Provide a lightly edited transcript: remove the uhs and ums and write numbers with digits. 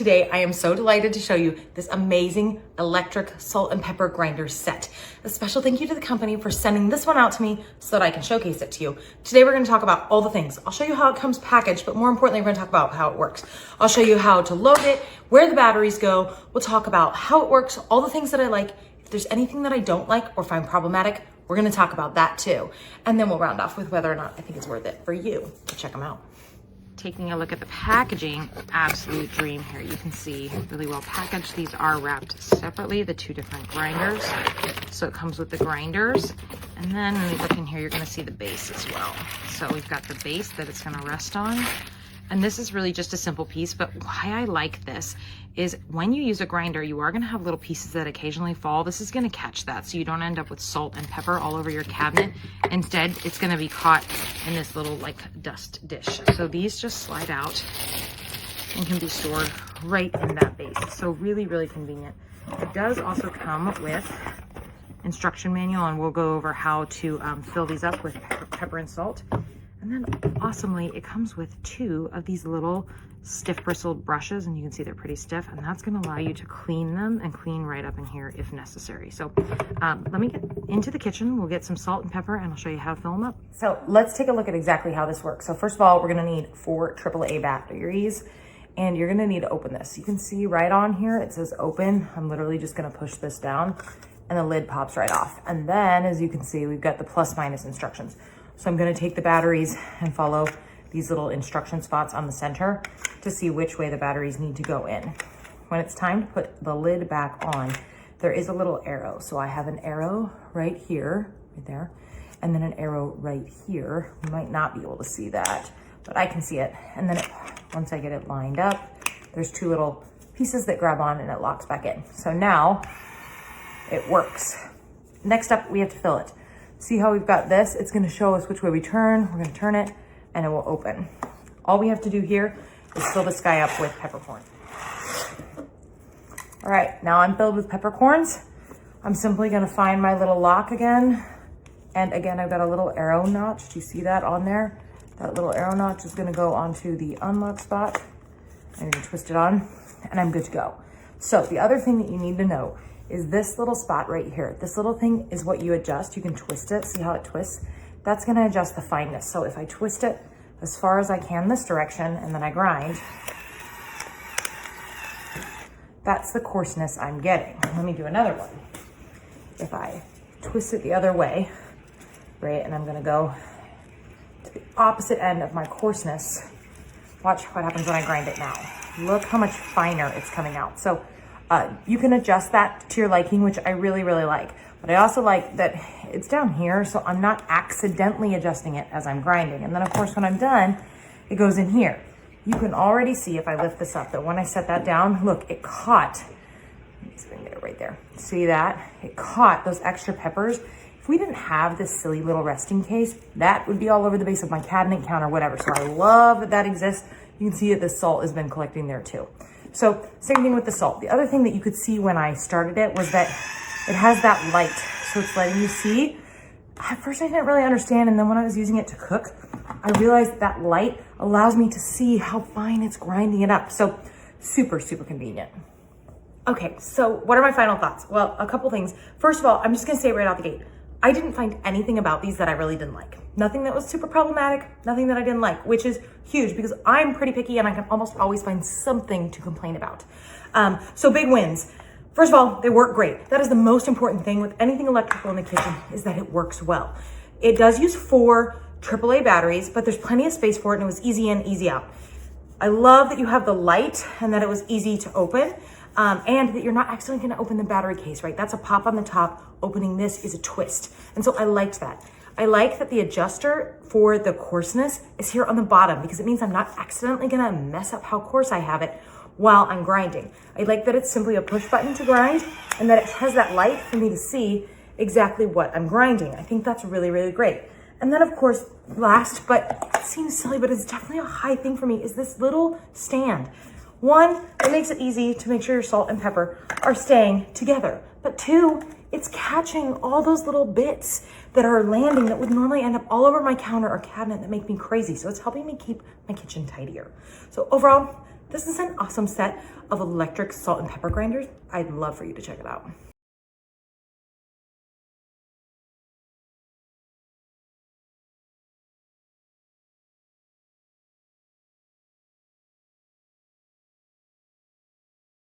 Today, I am so delighted to show you this amazing electric salt and pepper grinder set. A special thank you to the company for sending this one out to me so that I can showcase it to you. Today, we're gonna talk about all the things. I'll show you how it comes packaged, but more importantly, we're gonna talk about how it works. I'll show you how to load it, where the batteries go. We'll talk about how it works, all the things that I like. If there's anything that I don't like or find problematic, we're gonna talk about that too. And then we'll round off with whether or not I think it's worth it for you to check them out. Taking a look at the packaging, absolute dream here. You can see really well packaged. These are wrapped separately, the two different grinders. So it comes with the grinders. And then when you look in here, you're gonna see the base as well. So we've got the base that it's gonna rest on. And this is really just a simple piece, but why I like this is when you use a grinder, you are gonna have little pieces that occasionally fall. This is gonna catch that, so you don't end up with salt and pepper all over your cabinet. Instead, it's gonna be caught in this little like dust dish. So these just slide out and can be stored right in that base. So really, really convenient. It does also come with instruction manual, and we'll go over how to fill these up with pepper and salt. And then awesomely, it comes with two of these little stiff bristled brushes, and you can see they're pretty stiff, and that's gonna allow you to clean them and clean right up in here if necessary. So let me get into the kitchen. We'll get some salt and pepper and I'll show you how to fill them up. So let's take a look at exactly how this works. So first of all, we're gonna need 4 AAA batteries, and you're gonna need to open this. You can see right on here, it says open. I'm literally just gonna push this down and the lid pops right off. And then as you can see, we've got the plus minus instructions. So I'm gonna take the batteries and follow these little instruction spots on the center to see which way the batteries need to go in. When it's time to put the lid back on, there is a little arrow. So I have an arrow right here, right there, and then an arrow right here. You might not be able to see that, but I can see it. And then once I get it lined up, there's 2 little pieces that grab on and it locks back in. So now it works. Next up, we have to fill it. See how we've got this? It's gonna show us which way we turn. We're gonna turn it and it will open. All we have to do here is fill this guy up with peppercorn. All right, now I'm filled with peppercorns. I'm simply gonna find my little lock again. And again, I've got a little arrow notch. Do you see that on there? That little arrow notch is gonna go onto the unlock spot. I'm gonna twist it on and I'm good to go. So the other thing that you need to know is this little spot right here. This little thing is what you adjust. You can twist it, see how it twists? That's gonna adjust the fineness. So if I twist it as far as I can this direction and then I grind, that's the coarseness I'm getting. Let me do another one. If I twist it the other way, right, and I'm gonna go to the opposite end of my coarseness, watch what happens when I grind it now. Look how much finer it's coming out. So you can adjust that to your liking, which I really, really like. But I also like that it's down here, so I'm not accidentally adjusting it as I'm grinding. And then of course, when I'm done, it goes in here. You can already see if I lift this up that when I set that down, look, it caught, let me see if I can get it right there. See that? It caught those extra peppers. If we didn't have this silly little resting case, that would be all over the base of my cabinet counter, whatever. So I love that that exists. You can see that the salt has been collecting there too. So same thing with the salt. The other thing that you could see when I started it was that it has that light. So it's letting you see. At first I didn't really understand. And then when I was using it to cook, I realized that light allows me to see how fine it's grinding it up. So super, super convenient. Okay, so what are my final thoughts? Well, a couple things. First of all, I'm just gonna say right out the gate, I didn't find anything about these that I really didn't like. Nothing that was super problematic, nothing that I didn't like, which is huge because I'm pretty picky and I can almost always find something to complain about. So big wins. First of all, they work great. That is the most important thing with anything electrical in the kitchen is that it works well. It does use 4 AAA batteries, but there's plenty of space for it and it was easy in, easy out. I love that you have the light and that it was easy to open. And that you're not accidentally gonna open the battery case, right? That's a pop on the top. Opening this is a twist. And so I liked that. I like that the adjuster for the coarseness is here on the bottom because it means I'm not accidentally gonna mess up how coarse I have it while I'm grinding. I like that it's simply a push button to grind and that it has that light for me to see exactly what I'm grinding. I think that's really, really great. And then of course, last, but it seems silly, but it's definitely a high thing for me, is this little stand. One, it makes it easy to make sure your salt and pepper are staying together. But 2, it's catching all those little bits that are landing that would normally end up all over my counter or cabinet that make me crazy. So it's helping me keep my kitchen tidier. So overall, This is an awesome set of electric salt and pepper grinders. I'd love for you to check it out.